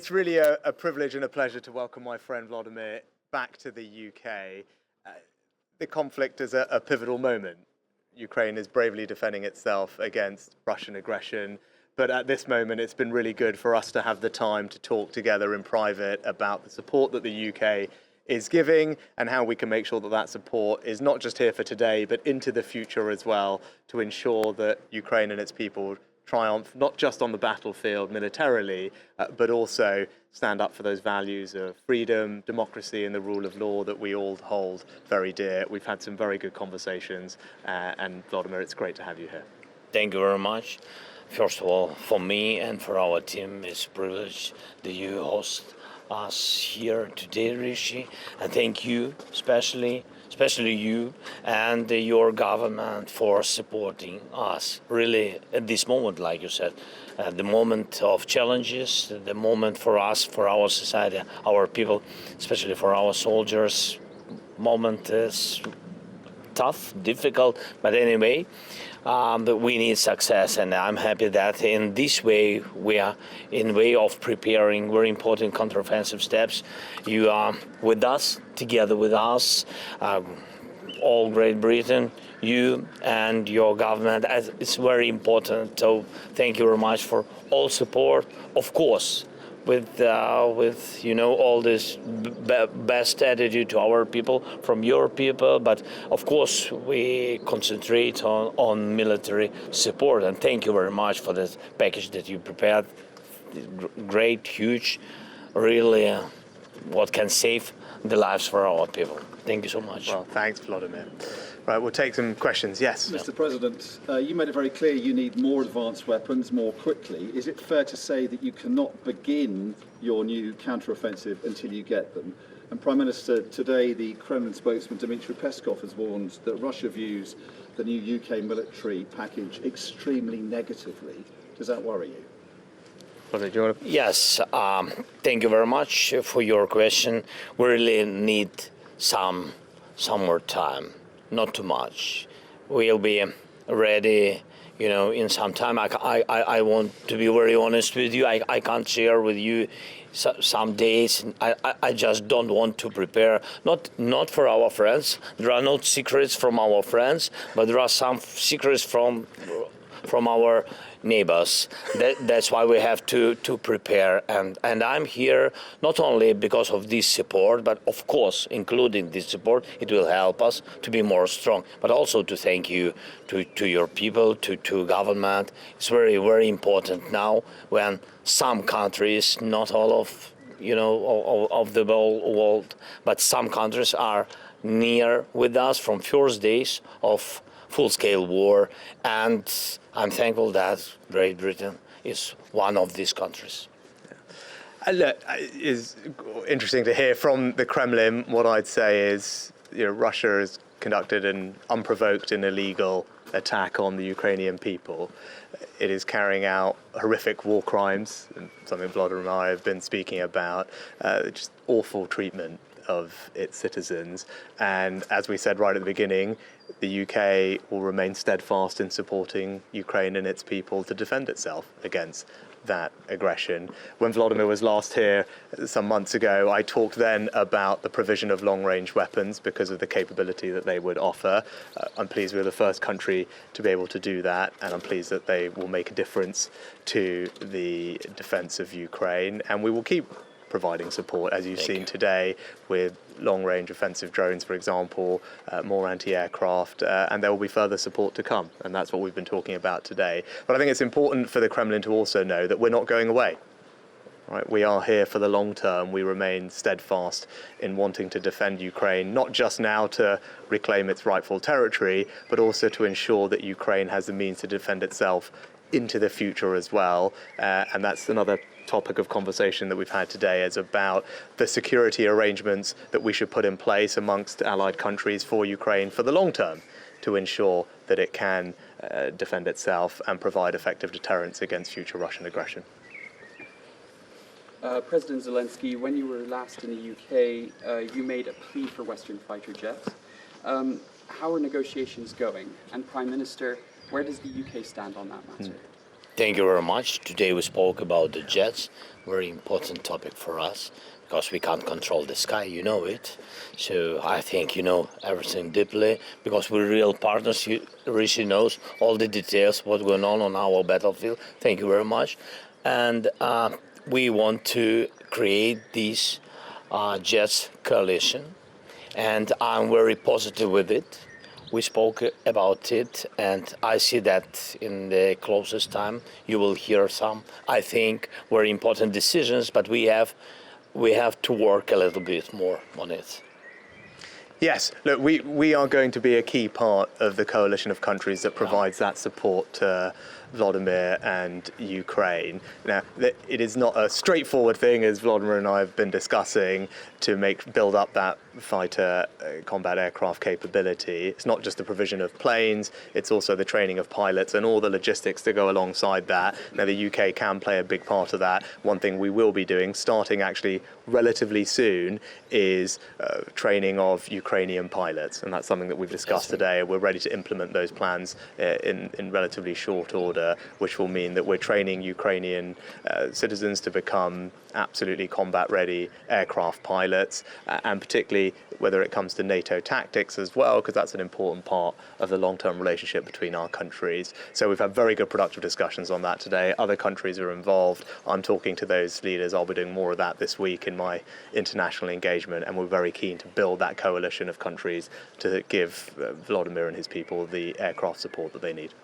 It's really a privilege and a pleasure to welcome my friend Volodymyr back to the UK. The conflict is a pivotal moment. Ukraine is bravely defending itself against Russian aggression, but at this moment it's been really good for us to have the time to talk together in private about the support that the UK is giving and how we can make sure that that support is not just here for today, but into the future as well, to ensure that Ukraine and its people triumph, not just on the battlefield militarily, but also stand up for those values of freedom, democracy, and the rule of law that we all hold very dear. We've had some very good conversations, and Volodymyr, it's great to have you here. Thank you very much. First of all, for me and for our team, it's a privilege that you host us here today, Rishi, and thank you, especially you and your government for supporting us. Really, at this moment, like you said, the moment of challenges, the moment for us, for our society, our people, especially for our soldiers, moment is tough, difficult, but anyway, we need success, and I'm happy that in this way we are in way of preparing very important counteroffensive steps. You are with us, together with us, all Great Britain, you and your government. It's very important. So thank you very much for all support. Of course, with all this best attitude to our people from your people, but of course we concentrate on military support, and thank you very much for this package that you prepared. Great, huge, really what can save the lives for our people. Thank you so much. Well, thanks, Volodymyr. Right, we'll take some questions. Yes. Mr. President, you made it very clear you need more advanced weapons more quickly. Is it fair to say that you cannot begin your new counteroffensive until you get them? And Prime Minister, today the Kremlin spokesman Dmitry Peskov has warned that Russia views the new UK military package extremely negatively. Does that worry you? Yes, thank you very much for your question. We really need some more time, not too much. We'll be ready, in some time. I want to be very honest with you. I can't share with you some days. I just don't want to prepare, not for our friends. There are no secrets from our friends, but there are some secrets from our neighbors. That's why we have to prepare, and I'm here not only because of this support, but of course, including this support, it will help us to be more strong, but also to thank you to your people, to government. It's very, very important now when some countries, not all of of the whole world, but some countries are near with us from first days of full-scale war, and I'm thankful that Great Britain is one of these countries. Look, it's interesting to hear from the Kremlin. What I'd say is, Russia has conducted an unprovoked and illegal attack on the Ukrainian people. It is carrying out horrific war crimes, and something Volodymyr and I have been speaking about, just awful treatment of its citizens. And as we said right at the beginning, the UK will remain steadfast in supporting Ukraine and its people to defend itself against that aggression. When Volodymyr was last here some months ago, I talked then about the provision of long-range weapons because of the capability that they would offer. I'm pleased we're the first country to be able to do that, and I'm pleased that they will make a difference to the defense of Ukraine, and we will keep providing support, as you've seen today, with long-range offensive drones, for example, more anti-aircraft, and there will be further support to come, and that's what we've been talking about today. But I think it's important for the Kremlin to also know that we're not going away. Right? We are here for the long term. We remain steadfast in wanting to defend Ukraine, not just now to reclaim its rightful territory, but also to ensure that Ukraine has the means to defend itself into the future as well. And that's another topic of conversation that we've had today, is about the security arrangements that we should put in place amongst allied countries for Ukraine for the long term to ensure that it can defend itself and provide effective deterrence against future Russian aggression. President Zelensky, when you were last in the UK, you made a plea for Western fighter jets. How are negotiations going? And Prime Minister, where does the UK stand on that matter? Thank you very much. Today we spoke about the jets, very important topic for us because we can't control the sky, you know it. So I think you know everything deeply because we're real partners. Rishi knows all the details, what's going on our battlefield. Thank you very much. And we want to create this jets coalition, and I'm very positive with it. We spoke about it, and I see that in the closest time you will hear some, I think, very important decisions, but we have to work a little bit more on it. Yes, look, we are going to be a key part of the coalition of countries that provides that support to Volodymyr and Ukraine. Now, it is not a straightforward thing, as Volodymyr and I have been discussing, to build up that fighter combat aircraft capability. It's not just the provision of planes, it's also the training of pilots and all the logistics that go alongside that. Now, the UK can play a big part of that. One thing we will be doing, starting actually relatively soon, is training of Ukrainian pilots, and that's something that we've discussed today. We're ready to implement those plans in relatively short order, which will mean that we're training Ukrainian citizens to become absolutely combat-ready aircraft pilots, and particularly whether it comes to NATO tactics as well, because that's an important part of the long-term relationship between our countries. So we've had very good productive discussions on that today. Other countries are involved. I'm talking to those leaders. I'll be doing more of that this week in my international engagement, and we're very keen to build that coalition of countries to give Volodymyr and his people the aircraft support that they need.